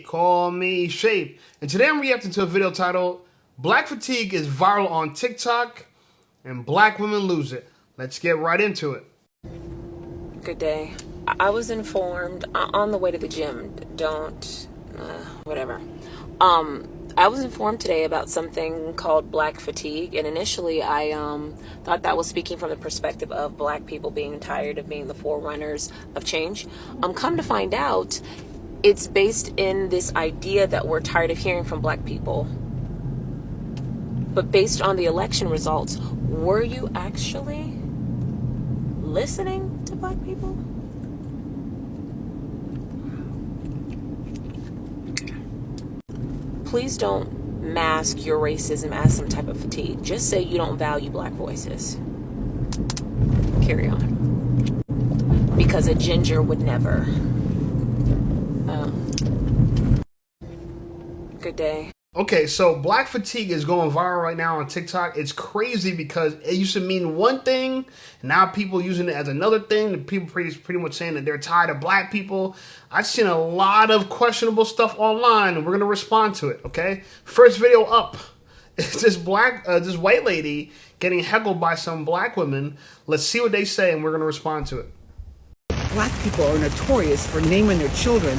Call me Shape. And today I'm reacting to a video titled Black Fatigue is Viral on TikTok and Black Women Lose It. Let's get right into it. Good day. I was informed on the way to the gym. Whatever. I was informed today about something called Black Fatigue, and initially I thought that was speaking from the perspective of Black people being tired of being the forerunners of change. Come to find out, it's based in this idea that we're tired of hearing from Black people. But based on the election results, were you actually listening to Black people? Please don't mask your racism as some type of fatigue. Just say you don't value Black voices. Carry on. Because a ginger would never. Good day. Okay, so Black Fatigue is going viral right now on TikTok. It's crazy because it used to mean one thing, and now people using it as another thing. And people pretty much saying that they're tired of Black people. I've seen a lot of questionable stuff online, and we're gonna respond to it. Okay, first video up. It's this white lady getting heckled by some Black women. Let's see what they say, and we're gonna respond to it. Black people are notorious for naming their children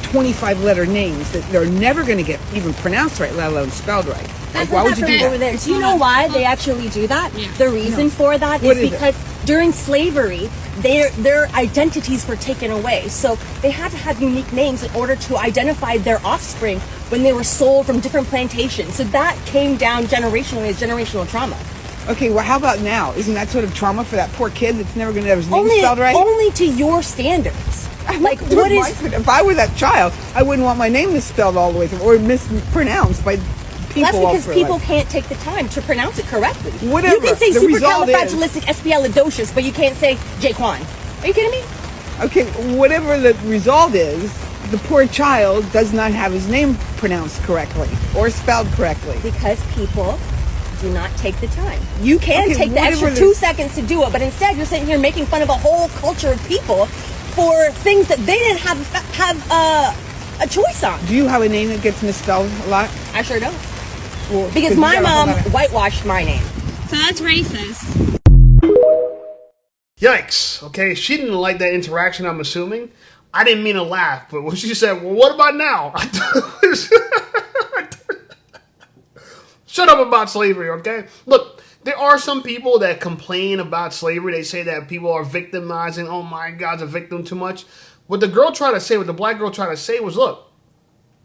25-letter names that they're never going to get even pronounced right, let alone spelled right. Like, why would you do that? Over there. Do you know why they actually do that? Yeah. The reason for that is because during slavery, their identities were taken away. So they had to have unique names in order to identify their offspring when they were sold from different plantations. So that came down generationally as generational trauma. Okay, well, how about now? Isn't that sort of trauma for that poor kid that's never going to have his name spelled right? Only to your standards. Like, what is... If I were that child, I wouldn't want my name misspelled all the way through or mispronounced by people. That's because people can't take the time to pronounce it correctly. Whatever. You can say supercalifragilisticexpialidocious, but you can't say Jaquan. Are you kidding me? Okay, whatever the result is, the poor child does not have his name pronounced correctly or spelled correctly. Because people do not take the time. You can take the extra 2 seconds to do it, but instead you're sitting here making fun of a whole culture of people for things that they didn't have a choice on. Do you have a name that gets misspelled a lot? I sure don't. Well, because my mom whitewashed my name. So that's racist. Yikes. Okay, she didn't like that interaction, I'm assuming. I didn't mean to laugh, but when she said, well, what about now? Shut up about slavery, okay? Look, there are some people that complain about slavery. They say that people are victimizing. Oh my God, a victim too much. What the girl tried to say, what the Black girl tried to say was, look,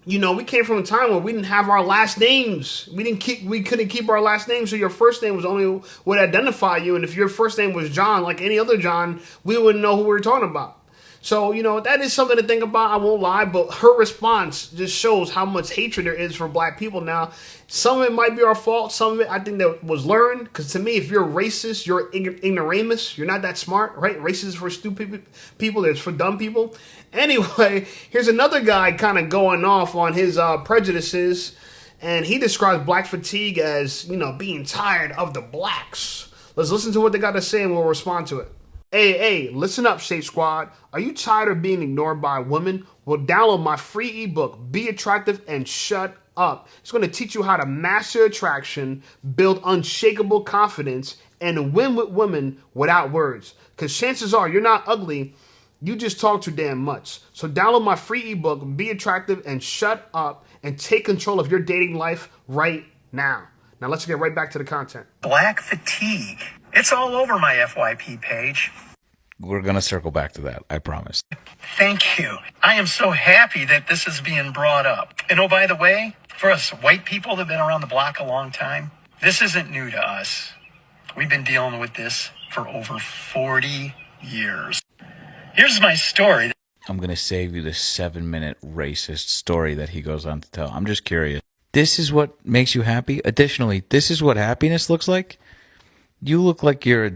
you know, we came from a time where we didn't have our last names. We couldn't keep our last name, so your first name was only would identify you. And if your first name was John, like any other John, we wouldn't know who we were talking about. So, you know, that is something to think about, I won't lie, but her response just shows how much hatred there is for Black people. Now, some of it might be our fault, some of it I think that was learned, because to me, if you're racist, you're ignoramus, you're not that smart, right? Racist is for stupid people, it's for dumb people. Anyway, here's another guy kind of going off on his prejudices, and he describes Black fatigue as, you know, being tired of the Blacks. Let's listen to what they got to say and we'll respond to it. Hey, listen up, Shape Squad. Are you tired of being ignored by women? Well, download my free ebook, Be Attractive and Shut Up. It's going to teach you how to master attraction, build unshakable confidence, and win with women without words. Because chances are you're not ugly, you just talk too damn much. So download my free ebook, Be Attractive and Shut Up, and take control of your dating life right now. Now let's get right back to the content. Black fatigue. It's all over my FYP page. We're going to circle back to that, I promise. Thank you. I am so happy that this is being brought up. And oh, by the way, for us white people that have been around the block a long time, this isn't new to us. We've been dealing with this for over 40 years. Here's my story. I'm going to save you the 7-minute racist story that he goes on to tell. I'm just curious. This is what makes you happy? Additionally, this is what happiness looks like? You look like you're a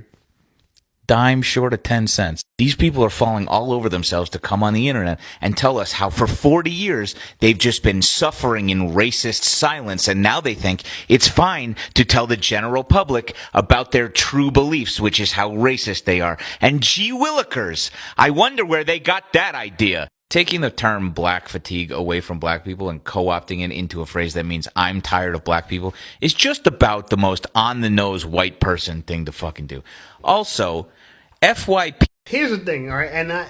dime short of 10 cents. These people are falling all over themselves to come on the internet and tell us how for 40 years they've just been suffering in racist silence, and now they think it's fine to tell the general public about their true beliefs, which is how racist they are. And gee willikers, I wonder where they got that idea. Taking the term black fatigue away from black people and co-opting it into a phrase that means I'm tired of black people is just about the most on-the-nose white person thing to fucking do. Also, FYP. Here's the thing, all right, and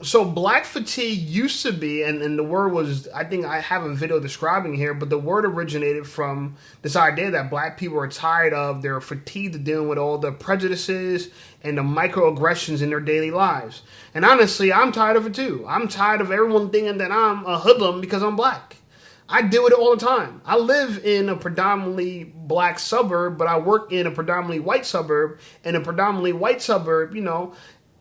so black fatigue used to be, and the word was, I think I have a video describing here, but the word originated from this idea that black people are tired of, they're fatigued of dealing with all the prejudices and the microaggressions in their daily lives. And honestly, I'm tired of it too. I'm tired of everyone thinking that I'm a hoodlum because I'm black. I deal with it all the time. I live in a predominantly black suburb, but I work in a predominantly white suburb. In a predominantly white suburb, you know,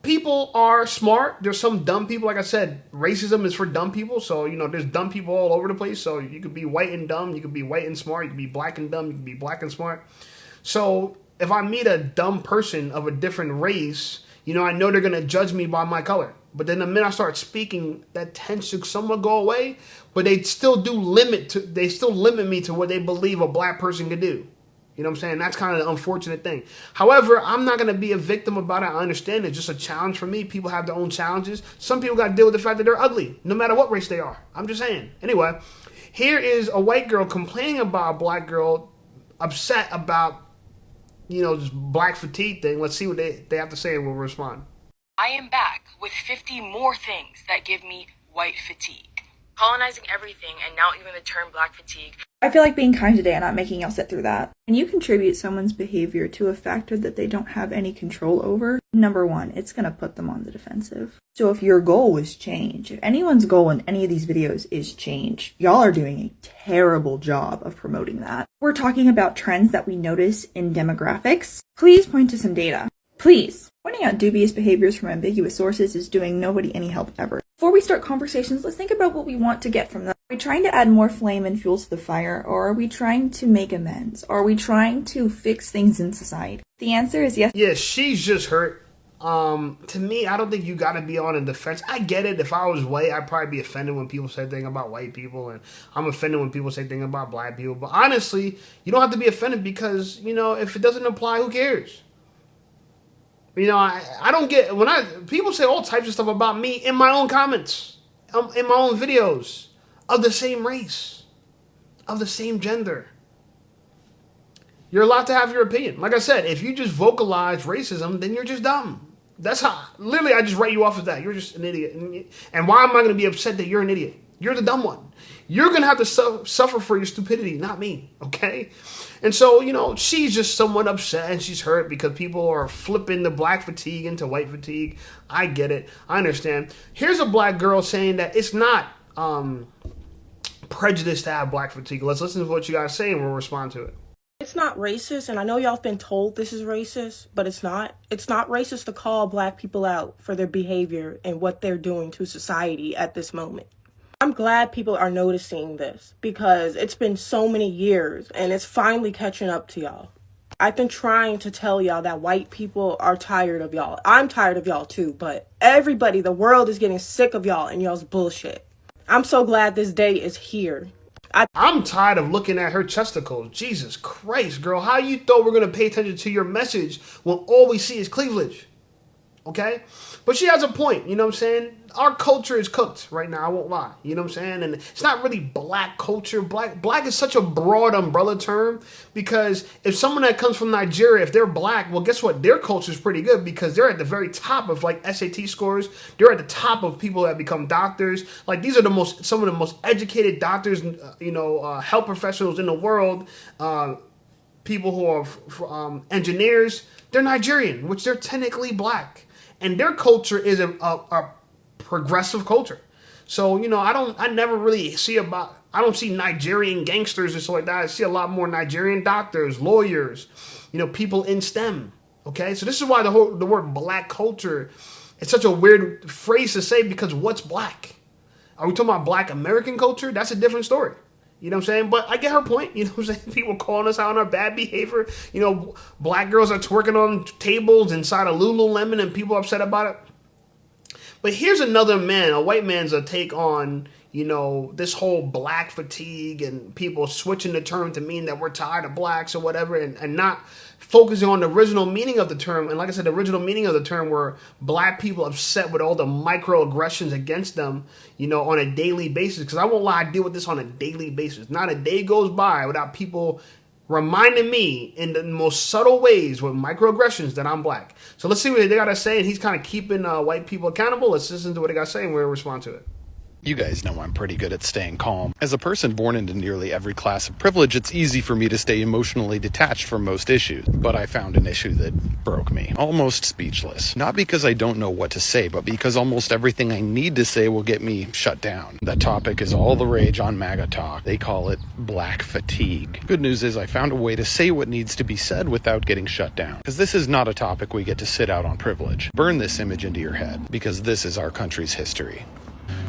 people are smart. There's some dumb people. Like I said, racism is for dumb people. So, you know, there's dumb people all over the place. So you could be white and dumb. You could be white and smart. You could be black and dumb. You could be black and smart. So if I meet a dumb person of a different race, you know they're going to judge me by my color. But then the minute I start speaking, that tends to somewhat go away. But they still they still limit me to what they believe a black person could do. You know what I'm saying? That's kind of the unfortunate thing. However, I'm not going to be a victim about it. I understand it's just a challenge for me. People have their own challenges. Some people got to deal with the fact that they're ugly, no matter what race they are. I'm just saying. Anyway, here is a white girl complaining about a black girl, upset about, this black fatigue thing. Let's see what they have to say and we'll respond. I am back with 50 more things that give me white fatigue. Colonizing everything, and now even the term black fatigue. I feel like being kind today and not making y'all sit through that. When you contribute someone's behavior to a factor that they don't have any control over, number one, it's going to put them on the defensive. So if your goal is change, if anyone's goal in any of these videos is change, y'all are doing a terrible job of promoting that. We're talking about trends that we notice in demographics. Please point to some data. Please. Pointing out dubious behaviors from ambiguous sources is doing nobody any help ever. Before we start conversations, let's think about what we want to get from them. Are we trying to add more flame and fuel to the fire, or are we trying to make amends? Are we trying to fix things in society? The answer is yes. Yeah, she's just hurt. To me, I don't think you got to be on a defense. I get it. If I was white, I'd probably be offended when people say things about white people, and I'm offended when people say things about black people. But honestly, you don't have to be offended because, if it doesn't apply, who cares? I don't get when people say all types of stuff about me in my own comments, in my own videos, of the same race, of the same gender. You're allowed to have your opinion. Like I said, if you just vocalize racism, then you're just dumb. That's how, literally, I just write you off as that. You're just an idiot. And why am I going to be upset that you're an idiot? You're the dumb one. You're going to have to suffer for your stupidity, not me, okay? And so, she's just somewhat upset and she's hurt because people are flipping the black fatigue into white fatigue. I get it. I understand. Here's a black girl saying that it's not prejudice to have black fatigue. Let's listen to what you guys say and we'll respond to it. It's not racist, and I know y'all have been told this is racist, but it's not. It's not racist to call black people out for their behavior and what they're doing to society at this moment. I'm glad people are noticing this because it's been so many years and it's finally catching up to y'all. I've been trying to tell y'all that white people are tired of y'all. I'm tired of y'all too, but everybody, the world is getting sick of y'all and y'all's bullshit. I'm so glad this day is here. I'm tired of looking at her chesticles. Jesus Christ, girl. How you thought we're going to pay attention to your message when all we see is cleavage? Okay? But she has a point. You know what I'm saying? Our culture is cooked right now. I won't lie. You know what I'm saying? And it's not really black culture. Black is such a broad umbrella term because if someone that comes from Nigeria, if they're black, well, guess what? Their culture is pretty good because they're at the very top of like SAT scores. They're at the top of people that become doctors. Like these are some of the most educated doctors, health professionals in the world. People who are engineers, they're Nigerian, which they're technically black. And their culture is a progressive culture. So, I don't see Nigerian gangsters and stuff like that. I see a lot more Nigerian doctors, lawyers, people in STEM. Okay. So this is why the word black culture is such a weird phrase to say because what's black? Are we talking about black American culture? That's a different story. You know what I'm saying? But I get her point. You know what I'm saying? People calling us out on our bad behavior. Black girls are twerking on tables inside of Lululemon and people are upset about it. But here's another man, a white man's take on, you know, this whole black fatigue and people switching the term to mean that we're tired of blacks or whatever, and not focusing on the original meaning of the term. And like I said, the original meaning of the term were black people upset with all the microaggressions against them, you know, on a daily basis. Because I won't lie, I deal with this on a daily basis. Not a day goes by without people reminding me in the most subtle ways with microaggressions that I'm black. So let's see what they got to say. And he's kind of keeping white people accountable. Let's listen to what they got to say and we'll respond to it. You guys know I'm pretty good at staying calm. As a person born into nearly every class of privilege, it's easy for me to stay emotionally detached from most issues. But I found an issue that broke me. Almost speechless. Not because I don't know what to say, but because almost everything I need to say will get me shut down. That topic is all the rage on MAGA talk. They call it black fatigue. Good news is I found a way to say what needs to be said without getting shut down. Because this is not a topic we get to sit out on privilege. Burn this image into your head, because this is our country's history.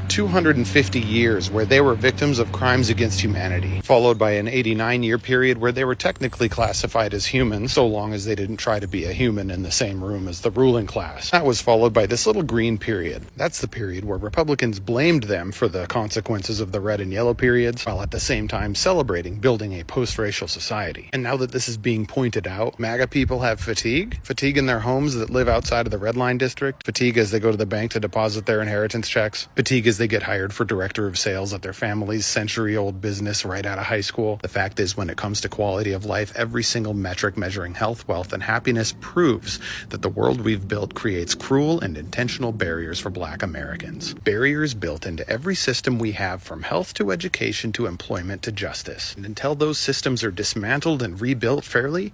250 years where they were victims of crimes against humanity, followed by an 89-year period where they were technically classified as humans, so long as they didn't try to be a human in the same room as the ruling class. That was followed by this little green period. That's the period where Republicans blamed them for the consequences of the red and yellow periods, while at the same time celebrating building a post-racial society. And now that this is being pointed out, MAGA people have fatigue. Fatigue in their homes that live outside of the red line district. Fatigue as they go to the bank to deposit their inheritance checks. Fatigue as they get hired for director of sales at their family's century-old business right out of high school. The fact is, when it comes to quality of life, every single metric measuring health, wealth, and happiness proves that the world we've built creates cruel and intentional barriers for Black Americans. Barriers built into every system we have, from health to education to employment to justice. And until those systems are dismantled and rebuilt fairly,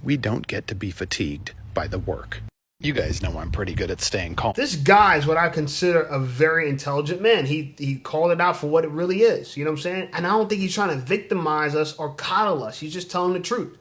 we don't get to be fatigued by the work. You guys know I'm pretty good at staying calm. This guy is what I consider a very intelligent man. He called it out for what it really is. You know what I'm saying? And I don't think he's trying to victimize us or coddle us. He's just telling the truth.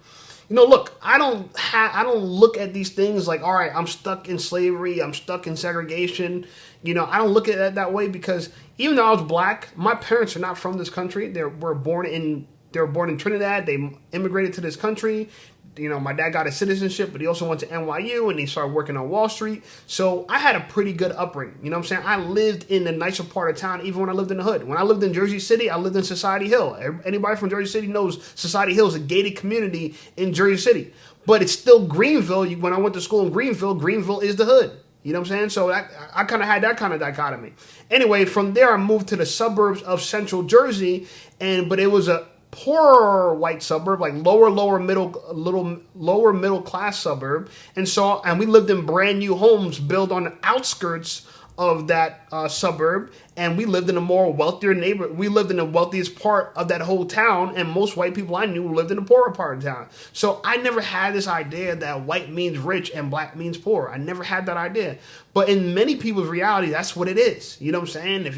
You know, look, I don't look at these things like, all right, I'm stuck in slavery, I'm stuck in segregation. You know, I don't look at it that way, because even though I was black, my parents are not from this country. They were born in Trinidad. They immigrated to this country. You know, my dad got a citizenship, but he also went to NYU and he started working on Wall Street. So I had a pretty good upbringing. You know what I'm saying? I lived in the nicer part of town, even when I lived in the hood. When I lived in Jersey City, I lived in Society Hill. Anybody from Jersey City knows Society Hill is a gated community in Jersey City. But it's still Greenville. When I went to school in Greenville, Greenville is the hood. You know what I'm saying? So I kind of had that kind of dichotomy. Anyway, from there, I moved to the suburbs of Central Jersey, but it was a poorer white suburb, like lower middle class suburb, and we lived in brand new homes built on the outskirts of that suburb, and we lived in a more wealthier neighborhood. We lived in the wealthiest part of that whole town, and most white people I knew lived in the poorer part of town. So I never had this idea that white means rich and black means poor. I never had that idea. But in many people's reality, that's what it is. You know what I'm saying? If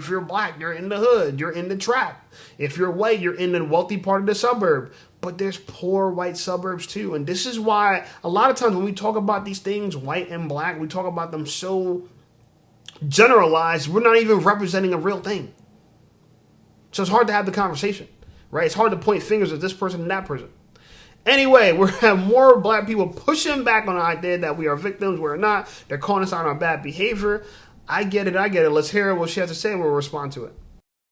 you're black, you're in the hood, you're in the trap. If you're white, you're in the wealthy part of the suburb. But there's poor white suburbs too. And this is why a lot of times when we talk about these things, white and black, we talk about them so generalized, we're not even representing a real thing. So it's hard to have the conversation, right? It's hard to point fingers at this person and that person. Anyway, we have more black people pushing back on the idea that we are victims. We're not. They're calling us on our bad behavior. I get it. Let's hear what she has to say and we'll respond to it.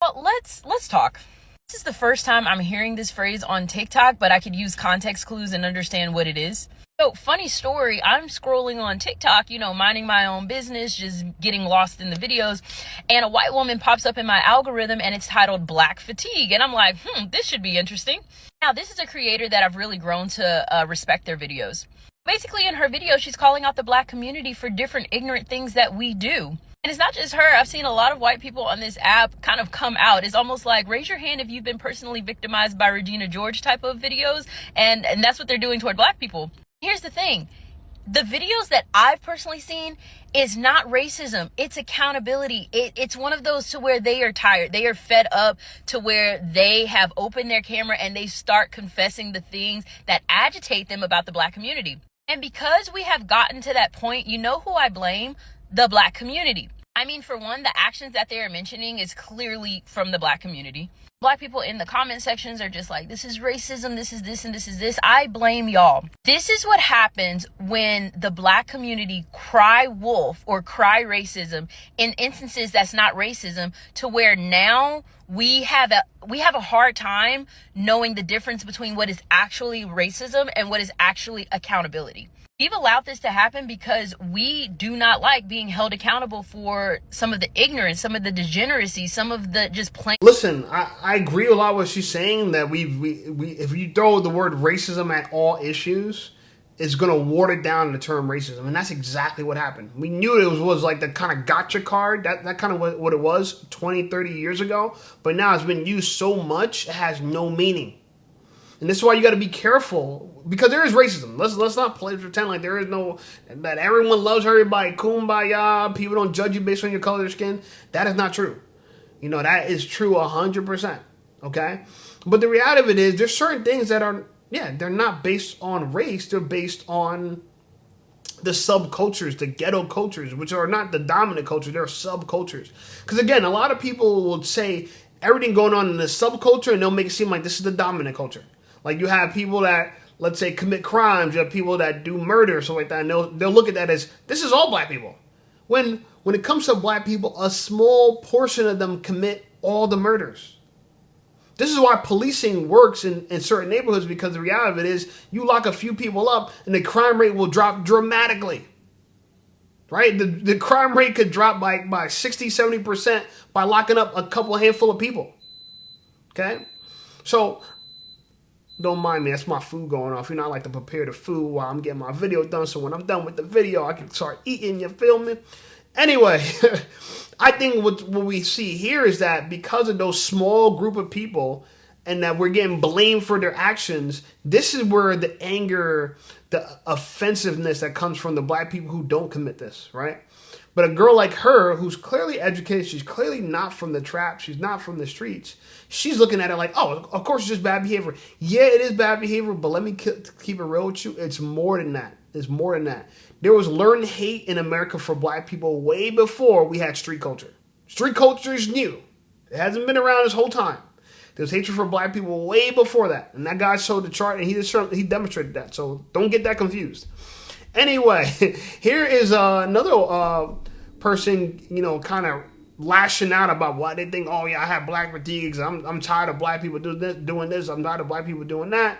Well, let's talk. This is the first time I'm hearing this phrase on TikTok, but I could use context clues and understand what it is. So, funny story, I'm scrolling on TikTok, minding my own business, just getting lost in the videos, and a white woman pops up in my algorithm, and it's titled Black Fatigue, and I'm like, this should be interesting. Now, this is a creator that I've really grown to respect their videos. Basically, in her video, she's calling out the black community for different ignorant things that we do. And it's not just her. I've seen a lot of white people on this app kind of come out. It's almost like, raise your hand if you've been personally victimized by Regina George type of videos, and that's what they're doing toward black people. Here's the thing. The videos that I've personally seen is not racism. It's accountability. It's one of those to where they are tired. They are fed up to where they have opened their camera and they start confessing the things that agitate them about the black community. And because we have gotten to that point, you know who I blame? The black community. I mean, for one, the actions that they're mentioning is clearly from the black community. Black people in the comment sections are just like, this is racism, this is this, and this is this. I blame y'all. This is what happens when the black community cry wolf or cry racism in instances that's not racism, to where now we have a hard time knowing the difference between what is actually racism and what is actually accountability. We've allowed this to happen because we do not like being held accountable for some of the ignorance, some of the degeneracy, some of the just plain. Listen, I agree a lot with what she's saying, that we if you throw the word racism at all issues, it's going to water down the term racism. And that's exactly what happened. We knew it was like the kind of gotcha card, that kind of what it was 20, 30 years ago. But now it's been used so much, it has no meaning. And this is why you got to be careful, because there is racism. Let's not pretend like there is no, that everyone loves everybody, kumbaya, people don't judge you based on your color of skin. That is not true. You know, that is true 100%. Okay? But the reality of it is, there's certain things that are, they're not based on race. They're based on the subcultures, the ghetto cultures, which are not the dominant culture. They're subcultures. Because again, a lot of people will say everything going on in the subculture, and they'll make it seem like this is the dominant culture. Like, you have people that, let's say, commit crimes. You have people that do murder or something like that. And they'll look at that as, this is all black people. When it comes to black people, a small portion of them commit all the murders. This is why policing works in certain neighborhoods, because the reality of it is, you lock a few people up and the crime rate will drop dramatically. Right? The crime rate could drop by 60, 70% by locking up a handful of people. Okay? So, don't mind me, that's my food going off. You know, I like to prepare the food while I'm getting my video done, so when I'm done with the video, I can start eating, you feel me? Anyway, I think what we see here is that because of those small group of people, and that we're getting blamed for their actions, this is where the anger, the offensiveness that comes from the black people who don't commit this, right? But a girl like her, who's clearly educated, she's clearly not from the trap, she's not from the streets, she's looking at it like, oh, of course it's just bad behavior. Yeah, it is bad behavior, but let me keep it real with you. It's more than that. It's more than that. There was learned hate in America for black people way before we had street culture. Street culture is new. It hasn't been around this whole time. There's hatred for black people way before that. And that guy showed the chart, and he demonstrated that. So don't get that confused. Anyway, here is another person, you know, kind of lashing out about why they think, oh yeah, I have black fatigues. I'm tired of black people doing this. I'm tired of black people doing that.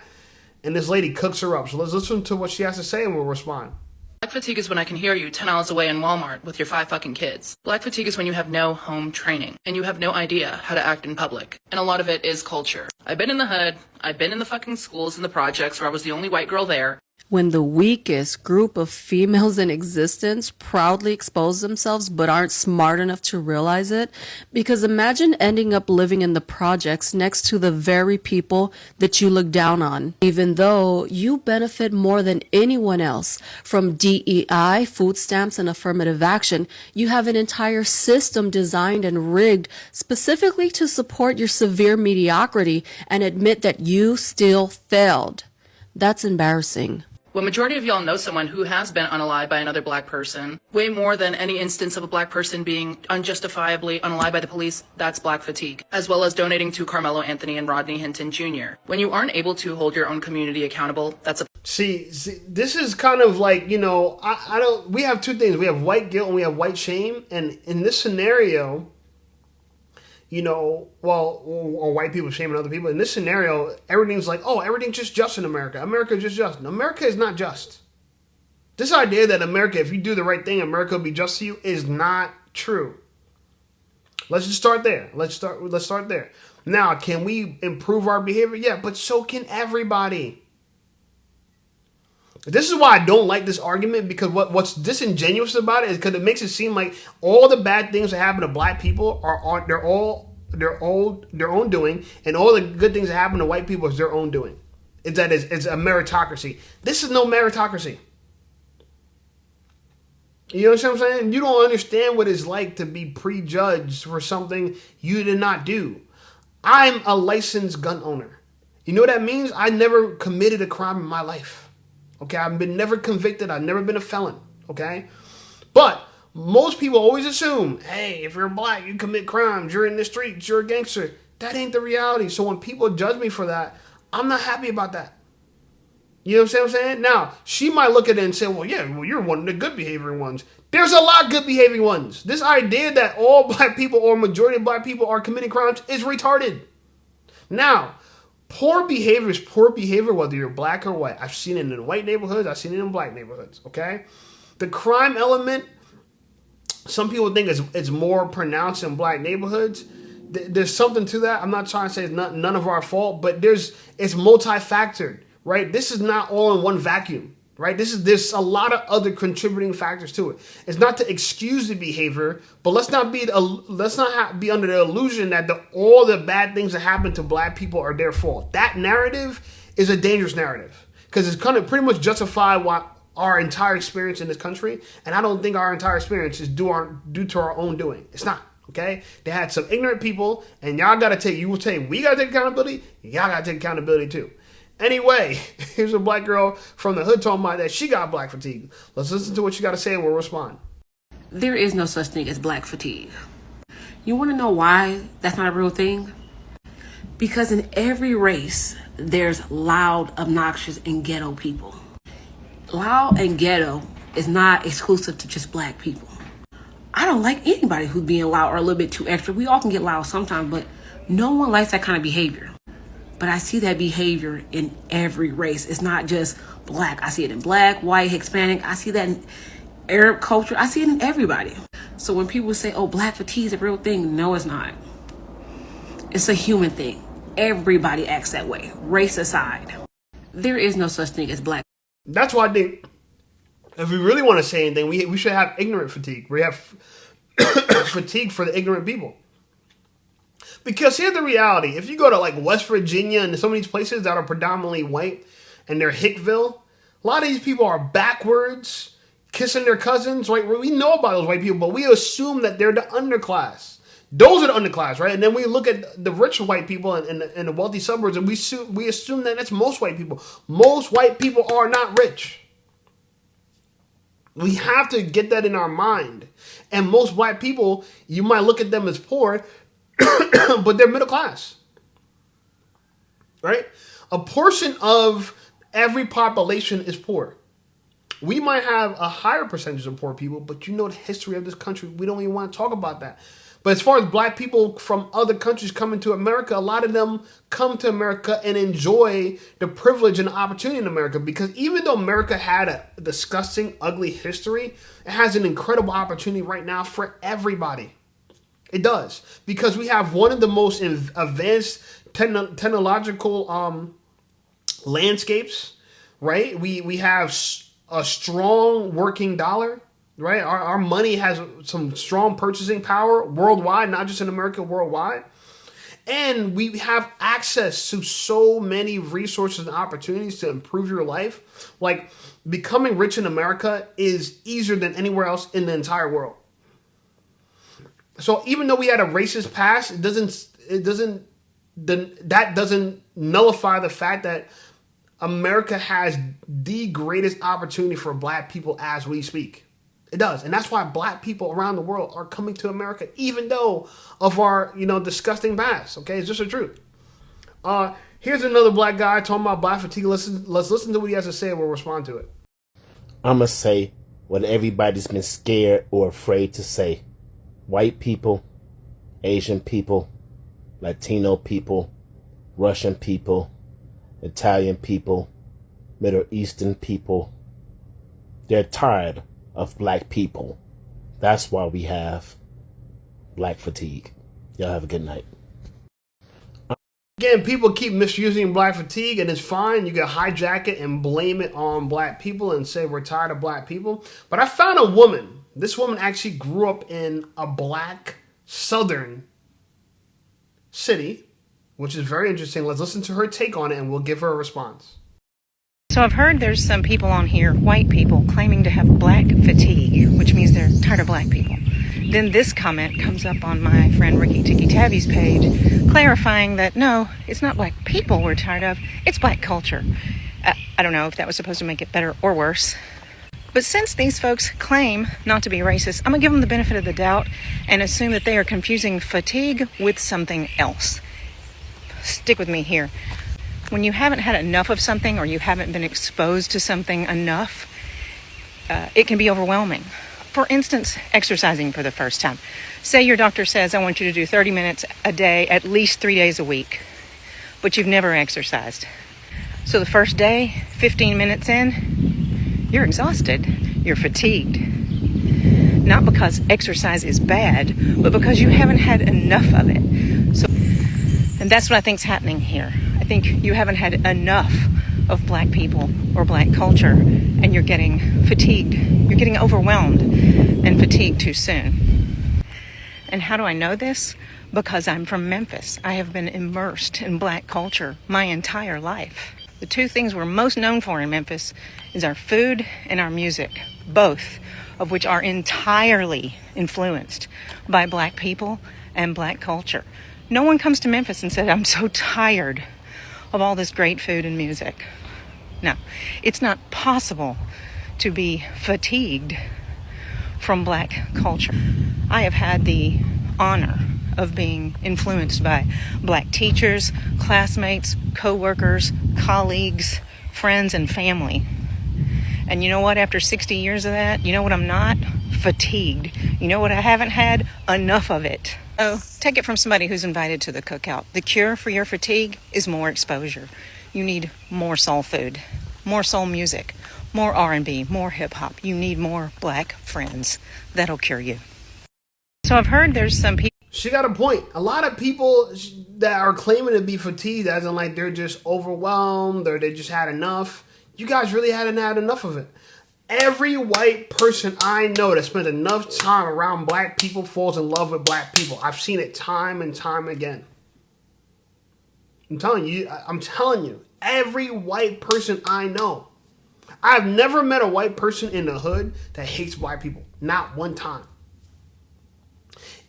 And this lady cooks her up. So let's listen to what she has to say, and we'll respond. Black fatigue is when I can hear you 10 miles away in Walmart with your 5 fucking kids. Black fatigue is when you have no home training and you have no idea how to act in public. And a lot of it is culture. I've been in the hood. I've been in the fucking schools and the projects where I was the only white girl there. When the weakest group of females in existence proudly expose themselves but aren't smart enough to realize it. Because imagine ending up living in the projects next to the very people that you look down on, even though you benefit more than anyone else from DEI, food stamps, and affirmative action. You have an entire system designed and rigged specifically to support your severe mediocrity and admit that you still failed. That's embarrassing. Well, majority of y'all know someone who has been unalived by another black person. Way more than any instance of a black person being unjustifiably unalived by the police. That's black fatigue. As well as donating to Carmelo Anthony and Rodney Hinton Jr. When you aren't able to hold your own community accountable, that's a... See, this is kind of like, you know, we have two things. We have white guilt and we have white shame. And in this scenario, you know, or white people shaming other people. In this scenario, everything's like, oh, everything's just in America. America's just. America is not just. This idea that America, if you do the right thing, America will be just to you is not true. Let's just start there. Let's start there. Now, can we improve our behavior? Yeah, but so can everybody. This is why I don't like this argument, because what's disingenuous about it is because it makes it seem like all the bad things that happen to black people are their own doing, and all the good things that happen to white people is their own doing. It's a meritocracy. This is no meritocracy. You know what I'm saying? You don't understand what it's like to be prejudged for something you did not do. I'm a licensed gun owner. You know what that means? I never committed a crime in my life. Okay, I've been never convicted. I've never been a felon. Okay, but Most people always assume, hey, if you're black, you commit crimes, you're in the streets, you're a gangster. That ain't the reality. So when people judge me for that, I'm not happy about that. You know what I'm saying? Now, she might look at it and say, well, yeah, well, you're one of the good behaving ones. There's a lot of good behaving ones. This idea that all black people or majority of black people are committing crimes is retarded. Now, poor behavior is poor behavior whether you're black or white. I've seen it in white neighborhoods. I've seen it in black neighborhoods, okay? The crime element, some people think it's more pronounced in black neighborhoods. There's something to that. I'm not trying to say it's none of our fault, but it's multi-factored. Right, this is not all in one vacuum. Right, there's a lot of other contributing factors to it. It's not to excuse the behavior, but let's not be under the illusion that all the bad things that happen to black people are their fault. That narrative is a dangerous narrative because it's kind of pretty much justify what our entire experience in this country, and I don't think our entire experience is due to our own doing. It's not. Okay, they had some ignorant people, and y'all gotta take. You will say we gotta take accountability. Y'all gotta take accountability too. Anyway, here's a black girl from the hood talking about that she got black fatigue. Let's listen to what she got to say and we'll respond. There is no such thing as black fatigue. You want to know why that's not a real thing? Because in every race, there's loud, obnoxious, and ghetto people. Loud and ghetto is not exclusive to just black people. I don't like anybody who's being loud or a little bit too extra. We all can get loud sometimes, but no one likes that kind of behavior. But I see that behavior in every race. It's not just black. I see it in black, white, Hispanic. I see that in Arab culture. I see it in everybody. So when people say, oh, black fatigue is a real thing, no, it's not. It's a human thing. Everybody acts that way, race aside. There is no such thing as black. That's why I think if we really want to say anything, we should have ignorant fatigue. We have fatigue for the ignorant people. Because here's the reality. If you go to like West Virginia and some of these places that are predominantly white and they're Hickville, a lot of these people are backwards, kissing their cousins, right? We know about those white people, but we assume that they're the underclass. Those are the underclass, right? And then we look at the rich white people in the wealthy suburbs and we assume that that's most white people. Most white people are not rich. We have to get that in our mind. And most black people, you might look at them as poor, but they're middle class, right? A portion of every population is poor. We might have a higher percentage of poor people, but you know the history of this country. We don't even want to talk about that. But as far as black people from other countries coming to America, a lot of them come to America and enjoy the privilege and the opportunity in America because even though America had a disgusting, ugly history, it has an incredible opportunity right now for everybody. It does, because we have one of the most advanced technological landscapes, right? We have a strong working dollar, right? Our money has some strong purchasing power worldwide, not just in America, worldwide. And we have access to so many resources and opportunities to improve your life. Like becoming rich in America is easier than anywhere else in the entire world. So even though we had a racist past, that doesn't nullify the fact that America has the greatest opportunity for black people as we speak. It does. And that's why black people around the world are coming to America, even though of our, disgusting past. Okay, it's just the truth. Here's another black guy talking about black fatigue. Let's listen to what he has to say and we'll respond to it. I'm going to say what everybody's been scared or afraid to say. White people, Asian people, Latino people, Russian people, Italian people, Middle Eastern people. They're tired of black people. That's why we have black fatigue. Y'all have a good night. Again, people keep misusing black fatigue, and it's fine. You can hijack it and blame it on black people and say we're tired of black people. But I found a woman. This woman actually grew up in a black southern city, which is very interesting. Let's listen to her take on it, and we'll give her a response. So I've heard there's some people on here, white people, claiming to have black fatigue, which means they're tired of black people. Then this comment comes up on my friend Ricky Tikki Tavi's page, clarifying that no, it's not black people we're tired of, it's black culture. I don't know if that was supposed to make it better or worse. But since these folks claim not to be racist, I'm going to give them the benefit of the doubt and assume that they are confusing fatigue with something else. Stick with me here. When you haven't had enough of something or you haven't been exposed to something enough, it can be overwhelming. For instance, exercising for the first time. Say your doctor says, I want you to do 30 minutes a day, at least 3 days a week, but you've never exercised. So the first day, 15 minutes in, you're exhausted, you're fatigued. Not because exercise is bad, but because you haven't had enough of it. And that's what I think's happening here. I think you haven't had enough of black people or black culture, and you're getting fatigued. You're getting overwhelmed and fatigued too soon. And how do I know this? Because I'm from Memphis. I have been immersed in black culture my entire life. The two things we're most known for in Memphis is our food and our music, both of which are entirely influenced by black people and black culture. No one comes to Memphis and said, I'm so tired of all this great food and music. No, it's not possible to be fatigued from black culture. I have had the honor of being influenced by black teachers, classmates, co-workers, colleagues, friends, and family. And you know what? After 60 years of that, you know what I'm not? Fatigued. You know what I haven't had? Enough of it. Oh, take it from somebody who's invited to the cookout. The cure for your fatigue is more exposure. You need more soul food, more soul music, more R&B, more hip-hop. You need more black friends. That'll cure you. So I've heard there's some people... She got a point. A lot of people that are claiming to be fatigued, as in like they're just overwhelmed or they just had enough. You guys really hadn't had enough of it. Every white person I know that spends enough time around black people falls in love with black people. I've seen it time and time again. I'm telling you, every white person I know. I've never met a white person in the hood that hates black people. Not one time.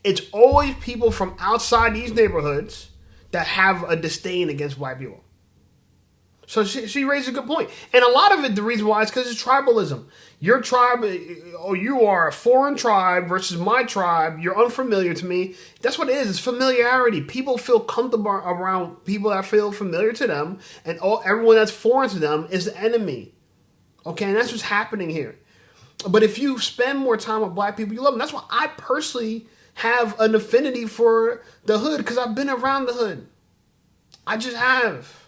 It's always people from outside these neighborhoods that have a disdain against black people. So she raised a good point. And a lot of it, the reason why is because it's tribalism. Your tribe, or you are a foreign tribe versus my tribe. You're unfamiliar to me. That's what it is. It's familiarity. People feel comfortable around people that feel familiar to them. And everyone that's foreign to them is the enemy. Okay, and that's what's happening here. But if you spend more time with black people, you love them. That's why I personally have an affinity for the hood, because I've been around the hood. I just have.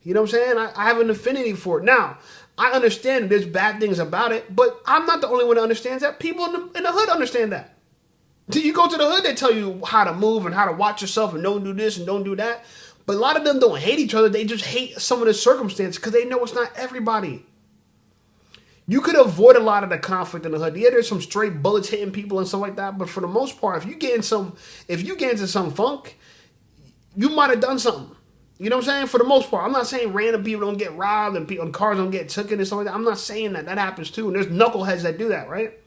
You know what I'm saying? I have an affinity for it. Now, I understand there's bad things about it, but I'm not the only one that understands that. People in the hood understand that. You go to the hood, they tell you how to move and how to watch yourself and don't do this and don't do that. But a lot of them don't hate each other. They just hate some of the circumstances because they know it's not everybody. You could avoid a lot of the conflict in the hood. Yeah, there's some straight bullets hitting people and stuff like that. But for the most part, if you get into some funk, you might have done something. You know what I'm saying? For the most part. I'm not saying random people don't get robbed and cars don't get taken and stuff like that. I'm not saying that. That happens too. And there's knuckleheads that do that, right?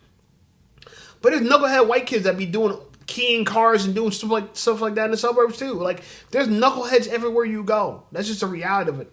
But there's knucklehead white kids that be doing keying cars and doing stuff like that in the suburbs too. Like, there's knuckleheads everywhere you go. That's just the reality of it.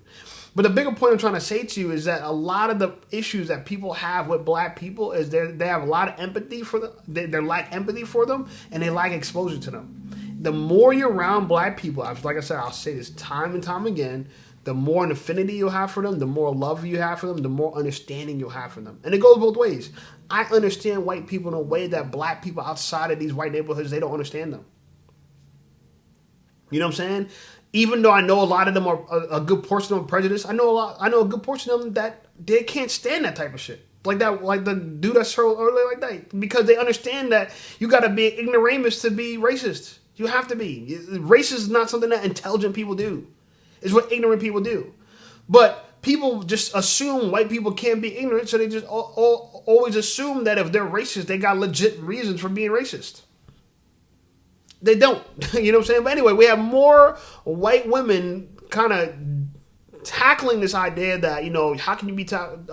But the bigger point I'm trying to say to you is that a lot of the issues that people have with black people is they have a lot of empathy for them. They lack empathy for them, and they lack exposure to them. The more you're around black people, like I said, I'll say this time and time again, the more an affinity you'll have for them, the more love you have for them, the more understanding you'll have for them. And it goes both ways. I understand white people in a way that black people outside of these white neighborhoods, they don't understand them. You know what I'm saying? Even though I know a lot of them are a good portion of them prejudiced, I know a good portion of them that they can't stand that type of shit. Like the dude I saw earlier like that. Because they understand that you gotta be an ignoramus to be racist. You have to be. Racist is not something that intelligent people do. It's what ignorant people do. But people just assume white people can't be ignorant, so they just always assume that if they're racist, they got legit reasons for being racist. They don't. You know what I'm saying? But anyway, we have more white women kind of tackling this idea that, you know, how can you be tired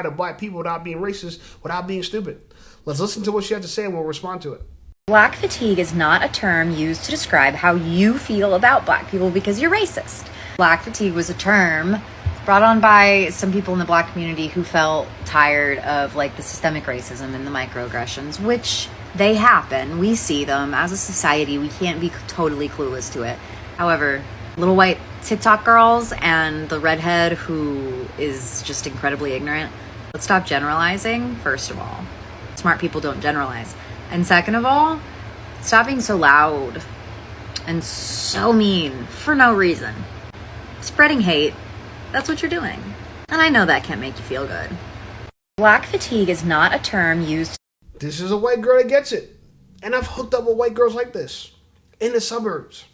of black people without being racist, without being stupid? Let's listen to what she has to say and we'll respond to it. Black fatigue is not a term used to describe how you feel about black people because you're racist. Black fatigue was a term brought on by some people in the black community who felt tired of like the systemic racism and the microaggressions, which they happen. We see them as a society. We can't be totally clueless to it. However, little white TikTok girls and the redhead who is just incredibly ignorant, let's stop generalizing, first of all. Smart people don't generalize. And second of all, stop being so loud and so mean for no reason. Spreading hate, that's what you're doing. And I know that can't make you feel good. Black fatigue is not a term used. This is a white girl that gets it. And I've hooked up with white girls like this in the suburbs.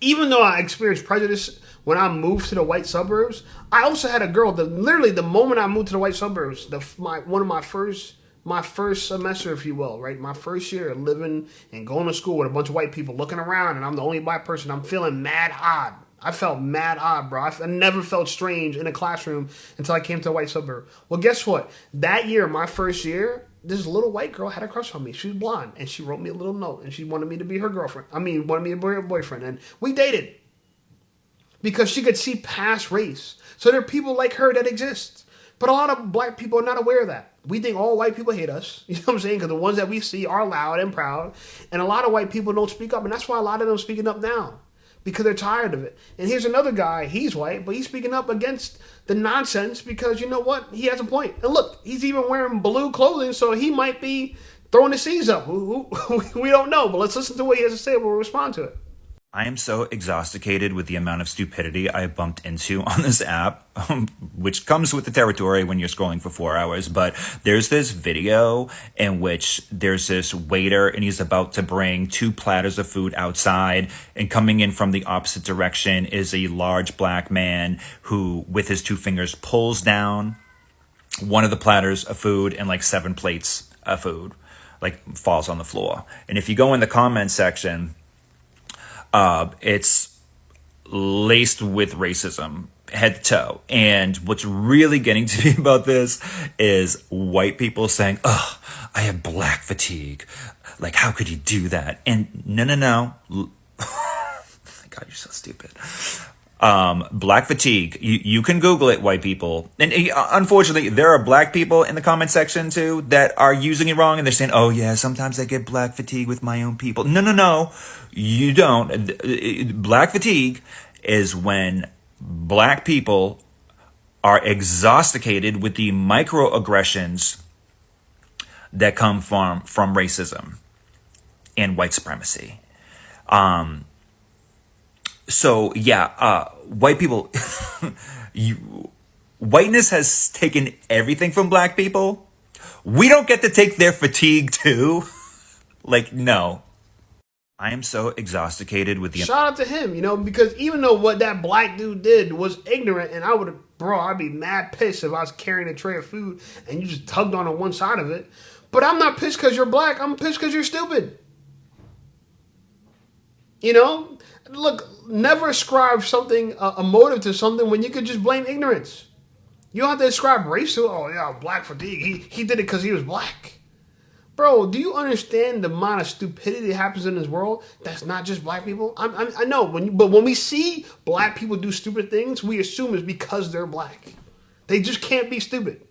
Even though I experienced prejudice when I moved to the white suburbs, I also had a girl that literally the moment I moved to the white suburbs, one of my first semester, if you will, right? My first year living and going to school with a bunch of white people looking around, and I'm the only black person. I'm feeling mad odd. I felt mad odd, bro. I never felt strange in a classroom until I came to a white suburb. Well, guess what? That year, my first year, this little white girl had a crush on me. She was blonde, and she wrote me a little note, and she wanted me to be her girlfriend. Wanted me to be her boyfriend, and we dated because she could see past race. So there are people like her that exist. But a lot of black people are not aware of that. We think all white people hate us. You know what I'm saying? Because the ones that we see are loud and proud. And a lot of white people don't speak up. And that's why a lot of them are speaking up now. Because they're tired of it. And here's another guy. He's white, but he's speaking up against the nonsense because you know what? He has a point. And look, he's even wearing blue clothing, so he might be throwing the seas up. We don't know. But let's listen to what he has to say and we'll respond to it. I am so exhausted with the amount of stupidity I bumped into on this app, which comes with the territory when you're scrolling for 4 hours. But there's this video in which there's this waiter and he's about to bring 2 platters of food outside, and coming in from the opposite direction is a large black man who, with his 2 fingers, pulls down one of the platters of food and like 7 plates of food, like falls on the floor. And if you go in the comment section, it's laced with racism, head to toe. And what's really getting to me about this is white people saying, "Oh, I have black fatigue. Like, how could you do that?" And no. God, you're so stupid. Black fatigue. You can Google it, white people. And unfortunately, there are black people in the comment section too that are using it wrong, and they're saying, "Oh yeah, sometimes I get black fatigue with my own people." No. You don't. Black fatigue is when black people are exhausted with the microaggressions that come from racism and white supremacy. So yeah, white people, whiteness has taken everything from black people. We don't get to take their fatigue too. Like, no. I am so exhausted with the... Shout out to him, because even though what that black dude did was ignorant, and I'd be mad pissed if I was carrying a tray of food and you just tugged on one side of it. But I'm not pissed because you're black. I'm pissed because you're stupid. Look, never ascribe something, a motive to something when you could just blame ignorance. You don't have to ascribe race to, oh yeah, black fatigue. He did it because he was black. Bro, do you understand the amount of stupidity that happens in this world? That's not just black people. I know, but when we see black people do stupid things, we assume it's because they're black. They just can't be stupid.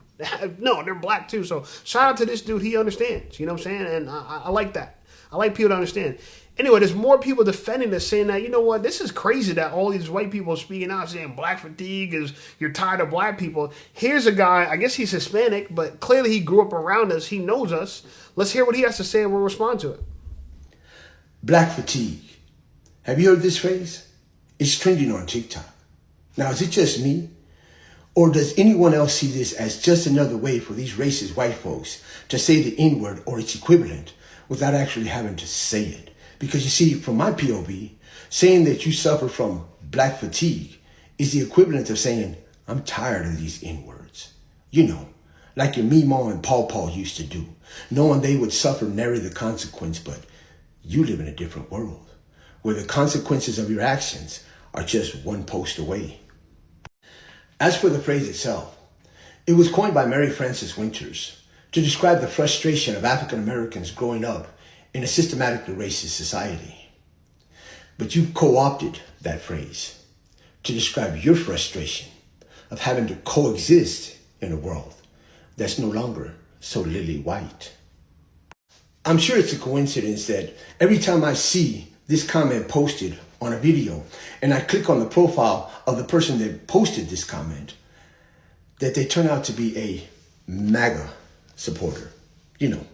No, they're black too. So shout out to this dude. He understands. You know what I'm saying? And I like that. I like people to understand. Anyway, there's more people defending this, saying that, you know what, this is crazy that all these white people are speaking out saying black fatigue is you're tired of black people. Here's a guy, I guess he's Hispanic, but clearly he grew up around us. He knows us. Let's hear what he has to say and we'll respond to it. Black fatigue. Have you heard this phrase? It's trending on TikTok. Now, is it just me? Or does anyone else see this as just another way for these racist white folks to say the N-word or its equivalent without actually having to say it? Because you see, from my POV, saying that you suffer from black fatigue is the equivalent of saying, I'm tired of these N-words. Like your Meemaw and Paw Paw used to do, knowing they would suffer nary the consequence, but you live in a different world, where the consequences of your actions are just one post away. As for the phrase itself, it was coined by Mary Frances Winters to describe the frustration of African Americans growing up in a systematically racist society. But you co-opted that phrase to describe your frustration of having to coexist in a world that's no longer so lily white. I'm sure it's a coincidence that every time I see this comment posted on a video and I click on the profile of the person that posted this comment, that they turn out to be a MAGA supporter. You know,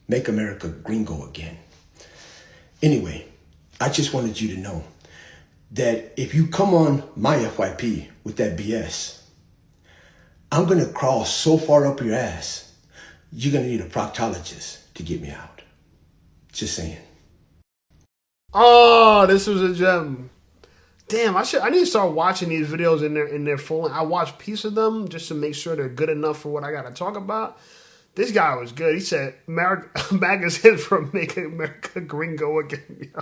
make America gringo again. Anyway, I just wanted you to know that if you come on my FYP with that BS, I'm going to crawl so far up your ass, you're going to need a proctologist to get me out. Just saying. Oh, this was a gem. Damn, I need to start watching these videos in their full. I watch piece of them just to make sure they're good enough for what I got to talk about. This guy was good. He said, MAGA's hit from making America gringo again.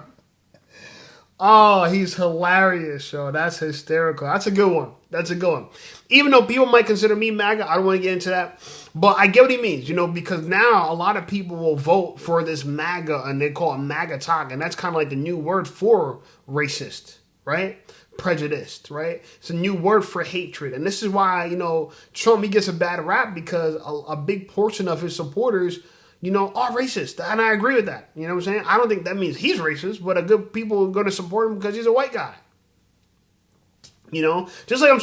Oh, he's hilarious, yo. That's hysterical. That's a good one. That's a good one. Even though people might consider me MAGA, I don't want to get into that. But I get what he means, you know, because now a lot of people will vote for this MAGA, and they call it MAGA talk, and that's kind of like the new word for racist, right? Prejudiced, right? It's a new word for hatred. And this is why, you know, Trump, he gets a bad rap because a big portion of his supporters, you know, are racist. And I agree with that. You know what I'm saying? I don't think that means he's racist, but a good people are going to support him because he's a white guy. You know, just like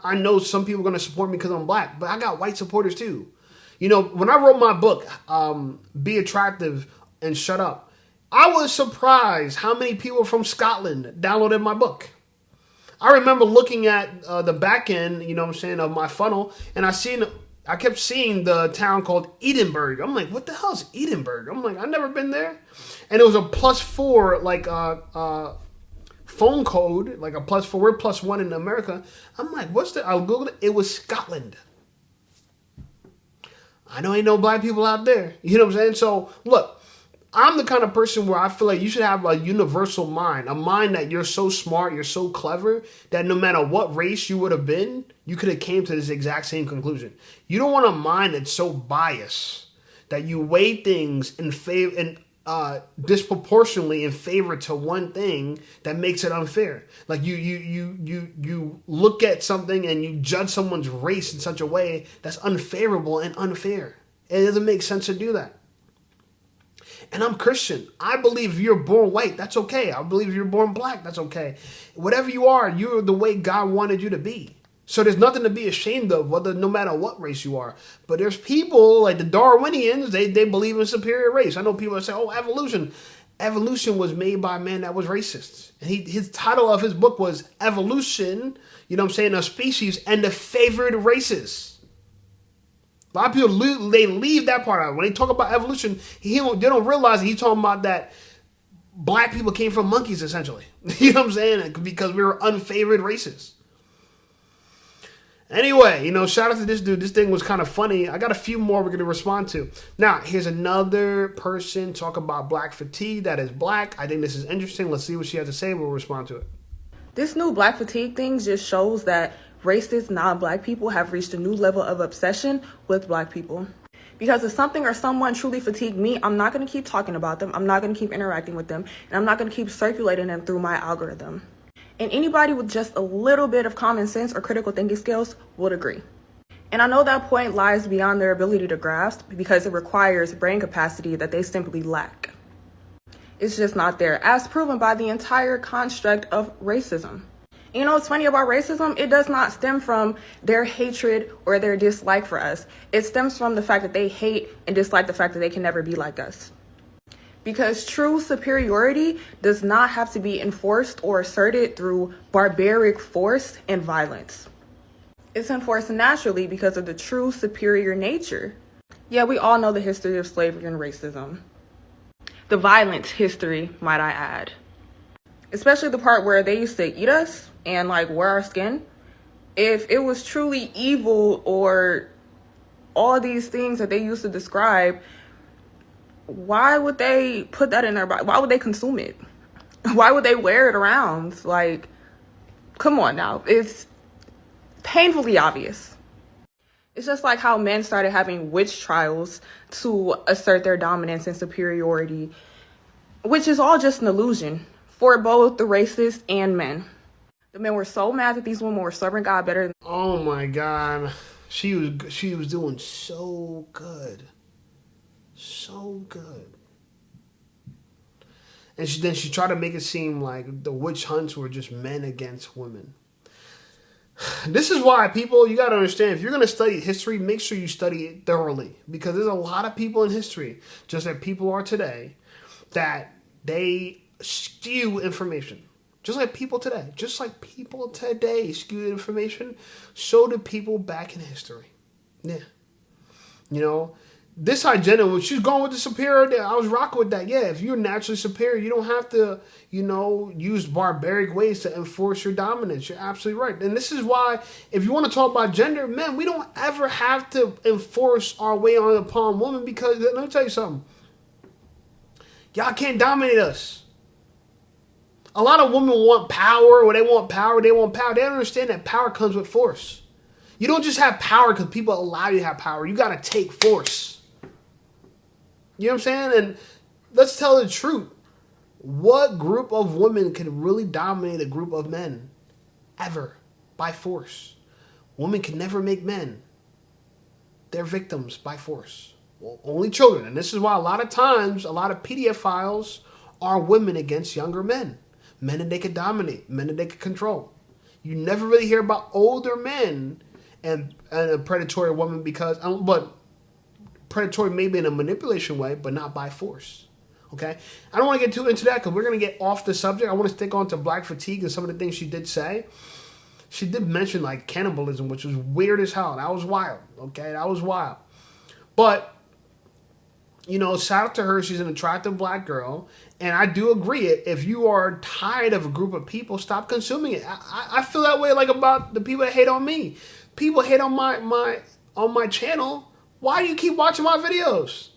I know some people are going to support me because I'm black, but I got white supporters too. You know, when I wrote my book, Be Attractive and Shut Up, I was surprised how many people from Scotland downloaded my book. I remember looking at the back end, you know what I'm saying, of my funnel, and I kept seeing the town called Edinburgh. I'm like, what the hell is Edinburgh? I'm like, I've never been there. And it was a +4, like phone code, like a +4. We're +1 in America. I'm like, what's the? I googled it. It was Scotland. I know ain't no black people out there. You know what I'm saying? So look, I'm the kind of person where I feel like you should have a universal mind, a mind that you're so smart, you're so clever, that no matter what race you would have been, you could have came to this exact same conclusion. You don't want a mind that's so biased that you weigh things in favor and disproportionately in favor to one thing that makes it unfair. Like you look at something and you judge someone's race in such a way that's unfavorable and unfair. It doesn't make sense to do that. And I'm Christian. I believe if you're born white, that's okay. I believe if you're born black, that's okay. Whatever you are, you're the way God wanted you to be. So there's nothing to be ashamed of, no matter what race you are. But there's people like the Darwinians, they believe in superior race. I know people that say, oh, evolution. Evolution was made by a man that was racist. And his title of his book was Evolution, you know what I'm saying, of Species and the Favored Races. A lot of people, they leave that part out. When they talk about evolution, they don't realize that he's talking about that black people came from monkeys, essentially. You know what I'm saying? Because we were unfavored races. Anyway, you know, shout out to this dude. This thing was kind of funny. I got a few more we're going to respond to. Now, here's another person talking about black fatigue that is black. I think this is interesting. Let's see what she has to say. We'll respond to it. This new black fatigue thing just shows that racist non-black people have reached a new level of obsession with black people. Because if something or someone truly fatigued me, I'm not going to keep talking about them. I'm not going to keep interacting with them. And I'm not going to keep circulating them through my algorithm. And anybody with just a little bit of common sense or critical thinking skills would agree. And I know that point lies beyond their ability to grasp because it requires brain capacity that they simply lack. It's just not there, as proven by the entire construct of racism. You know what's funny about racism? It does not stem from their hatred or their dislike for us. It stems from the fact that they hate and dislike the fact that they can never be like us. Because true superiority does not have to be enforced or asserted through barbaric force and violence. It's enforced naturally because of the true superior nature. Yeah, we all know the history of slavery and racism. The violent history, might I add. Especially the part where they used to eat us and like wear our skin. If it was truly evil or all these things that they used to describe, why would they put that in their body? Why would they consume it? Why would they wear it around? Like, come on now. It's painfully obvious. It's just like how men started having witch trials to assert their dominance and superiority, which is all just an illusion for both the racists and men. The men were so mad that these women were serving God better. Oh my God. She was doing so good. So good. And then she tried to make it seem like the witch hunts were just men against women. This is why, people, you got to understand, if you're going to study history, make sure you study it thoroughly. Because there's a lot of people in history, just like people are today, that they skew information. Just like people today. Just like people today skew information, so do people back in history. Yeah. You know, this agenda, when she's going with the superior, I was rocking with that. Yeah, if you're naturally superior, you don't have to, you know, use barbaric ways to enforce your dominance. You're absolutely right. And this is why, if you want to talk about gender, man, we don't ever have to enforce our way on upon women, because, let me tell you something. Y'all can't dominate us. A lot of women want power, or they want power. They don't understand that power comes with force. You don't just have power because people allow you to have power. You got to take force. You know what I'm saying? And let's tell the truth. What group of women can really dominate a group of men? Ever. By force. Women can never make men. They're victims by force. Well, only children. And this is why a lot of times, a lot of pedophiles are women against younger men. Men that they could dominate. Men that they could control. You never really hear about older men and a predatory woman, because, but predatory maybe in a manipulation way, but not by force. Okay? I don't want to get too into that because we're going to get off the subject. I want to stick on to Black Fatigue and some of the things she did say. She did mention like cannibalism, which was weird as hell. That was wild. Okay? That was wild. But, you know, shout out to her. She's an attractive black girl. And I do agree. If you are tired of a group of people, stop consuming it. I feel that way like about the people that hate on me. People hate on my channel. Why do you keep watching my videos?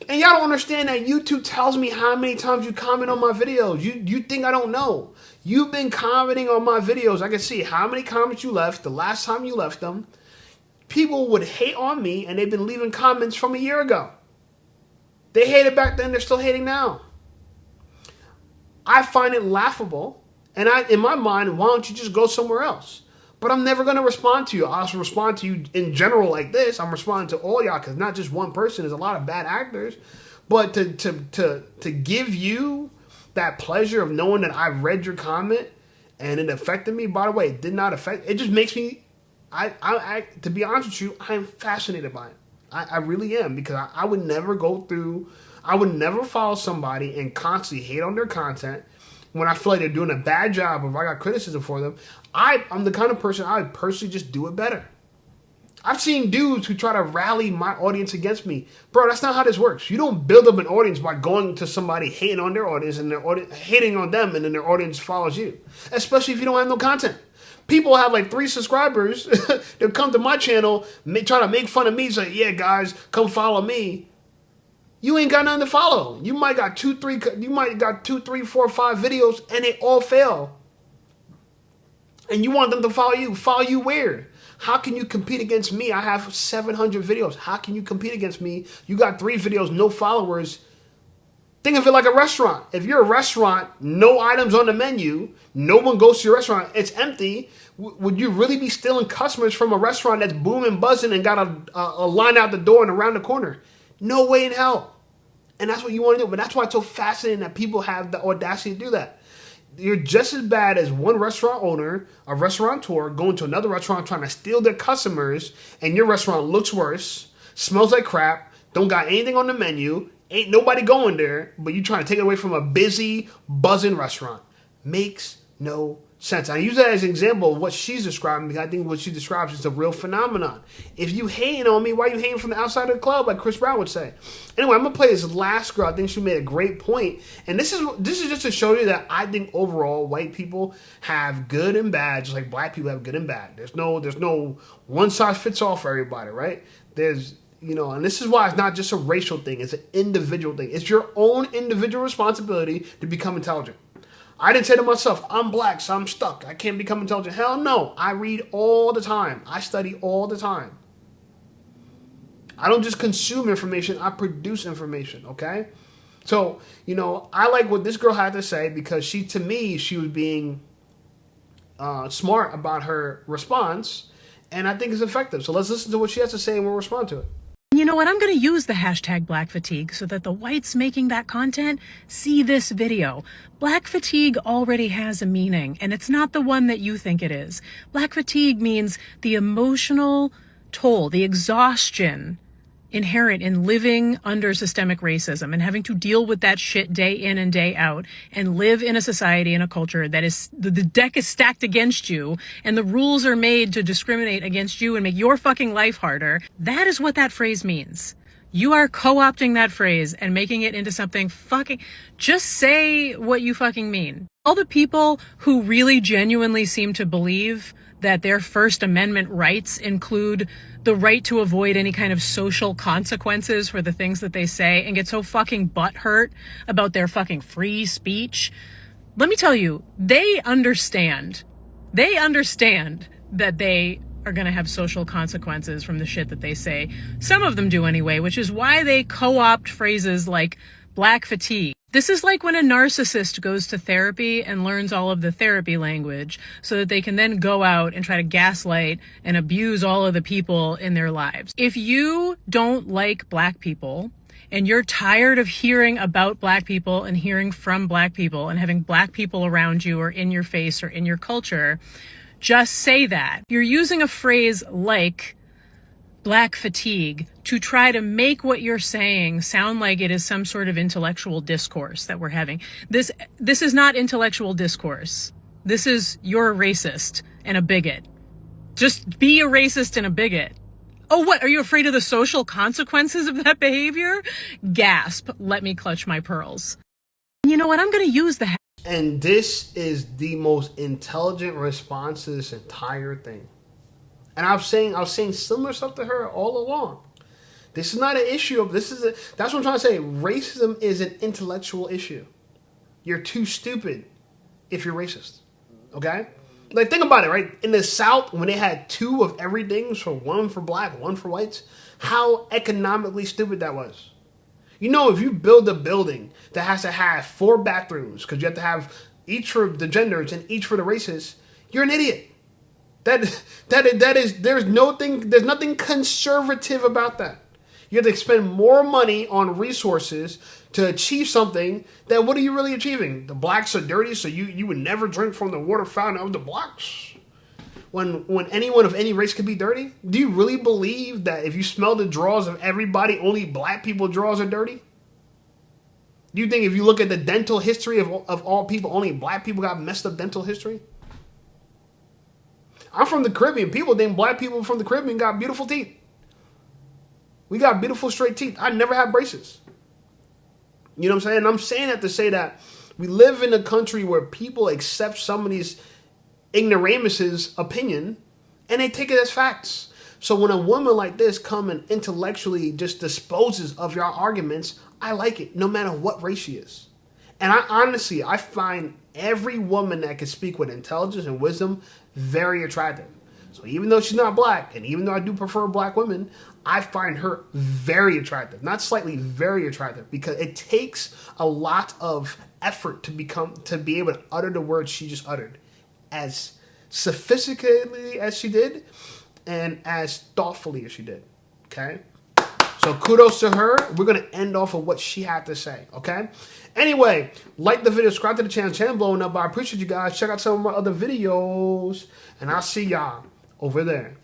And y'all don't understand that YouTube tells me how many times you comment on my videos. You think I don't know. You've been commenting on my videos. I can see how many comments you left the last time you left them. People would hate on me, and they've been leaving comments from a year ago. They hated back then. They're still hating now. I find it laughable. And in my mind, why don't you just go somewhere else? But I'm never going to respond to you. I'll respond to you in general like this. I'm responding to all y'all because not just one person. There's a lot of bad actors. But to give you that pleasure of knowing that I read your comment and it affected me, by the way, it did not affect. It just makes me, to be honest with you, I am fascinated by it. I really am, because I would never I would never follow somebody and constantly hate on their content when I feel like they're doing a bad job, or if I got criticism for them. I'm the kind of person, I would personally just do it better. I've seen dudes who try to rally my audience against me. Bro, that's not how this works. You don't build up an audience by going to somebody hating on their audience and their audience hating on them, and then their audience follows you. Especially if you don't have no content. People have like 3 subscribers. They'll come to my channel, try to make fun of me, say, yeah, guys, come follow me. You ain't got nothing to follow. You might got 2, 3, 4, 5 videos, and they all fail. And you want them to follow you. Follow you where? How can you compete against me? I have 700 videos. How can you compete against me? You got 3 videos, no followers. Think of it like a restaurant. If you're a restaurant, no items on the menu, no one goes to your restaurant, it's empty, would you really be stealing customers from a restaurant that's booming, buzzing, and got a line out the door and around the corner? No way in hell. And that's what you want to do. But that's why it's so fascinating that people have the audacity to do that. You're just as bad as one restaurant owner, a restaurateur, going to another restaurant trying to steal their customers, and your restaurant looks worse, smells like crap, don't got anything on the menu, ain't nobody going there, but you trying to take it away from a busy, buzzing restaurant. Makes no sense. I use that as an example of what she's describing, because I think what she describes is a real phenomenon. If you hating on me, why are you hating from the outside of the club, like Chris Brown would say? Anyway, I'm going to play this last girl. I think she made a great point. And this is just to show you that I think overall white people have good and bad, just like black people have good and bad. There's no one size fits all for everybody, right? There's, you know, and this is why it's not just a racial thing. It's an individual thing. It's your own individual responsibility to become intelligent. I didn't say to myself, I'm black, so I'm stuck. I can't become intelligent. Hell no. I read all the time. I study all the time. I don't just consume information. I produce information, okay? So, you know, I like what this girl had to say, because to me, she was being smart about her response, and I think it's effective. So let's listen to what she has to say and we'll respond to it. You know what? I'm going to use the hashtag Black Fatigue so that the whites making that content see this video. Black fatigue already has a meaning, and it's not the one that you think it is. Black fatigue means the emotional toll, the exhaustion inherent in living under systemic racism and having to deal with that shit day in and day out and live in a society and a culture that is, the deck is stacked against you and the rules are made to discriminate against you and make your fucking life harder. That is what that phrase means. You are co-opting that phrase and making it into something fucking, just say what you fucking mean. All the people who really genuinely seem to believe that their First Amendment rights include the right to avoid any kind of social consequences for the things that they say and get so fucking butthurt about their fucking free speech. Let me tell you, they understand that they are going to have social consequences from the shit that they say. Some of them do anyway, which is why they co-opt phrases like black fatigue. This is like when a narcissist goes to therapy and learns all of the therapy language so that they can then go out and try to gaslight and abuse all of the people in their lives. If you don't like black people and you're tired of hearing about black people and hearing from black people and having black people around you or in your face or in your culture, just say that. You're using a phrase like black fatigue to try to make what you're saying sound like it is some sort of intellectual discourse that we're having. This is not intellectual discourse. This is, you're a racist and a bigot. Just be a racist and a bigot. Oh, what? Are you afraid of the social consequences of that behavior? Gasp. Let me clutch my pearls. You know what? I'm going to use the... And this is the most intelligent response to this entire thing. And I was saying similar stuff to her all along. This is not an issue of, that's what I'm trying to say. Racism is an intellectual issue. You're too stupid if you're racist. Okay? Like, think about it, right? In the South, when they had two of everything, so one for black, one for whites, how economically stupid that was. You know, if you build a building that has to have 4 bathrooms, because you have to have each for the genders and each for the races, you're an idiot. There's nothing conservative about that. You have to spend more money on resources to achieve something that, what are you really achieving? The blacks are dirty, so you would never drink from the water fountain of the blacks. When anyone of any race could be dirty? Do you really believe that if you smell the drawers of everybody, only black people's drawers are dirty? Do you think if you look at the dental history of all people, only black people got messed up dental history? I'm from the Caribbean. People think black people from the Caribbean got beautiful teeth. We got beautiful straight teeth. I never had braces. You know what I'm saying? And I'm saying that to say that we live in a country where people accept somebody's ignoramus's opinion and they take it as facts. So when a woman like this come and intellectually just disposes of your arguments, I like it, no matter what race she is. And I find every woman that can speak with intelligence and wisdom very attractive. So even though she's not black, and even though I do prefer black women, I find her very attractive. Not slightly, very attractive, because it takes a lot of effort to be able to utter the words she just uttered, as sophisticatedly as she did, and as thoughtfully as she did. Okay? So kudos to her. We're going to end off of what she had to say, okay? Anyway, like the video, subscribe to the channel blowing up. I appreciate you guys. Check out some of my other videos, and I'll see y'all over there.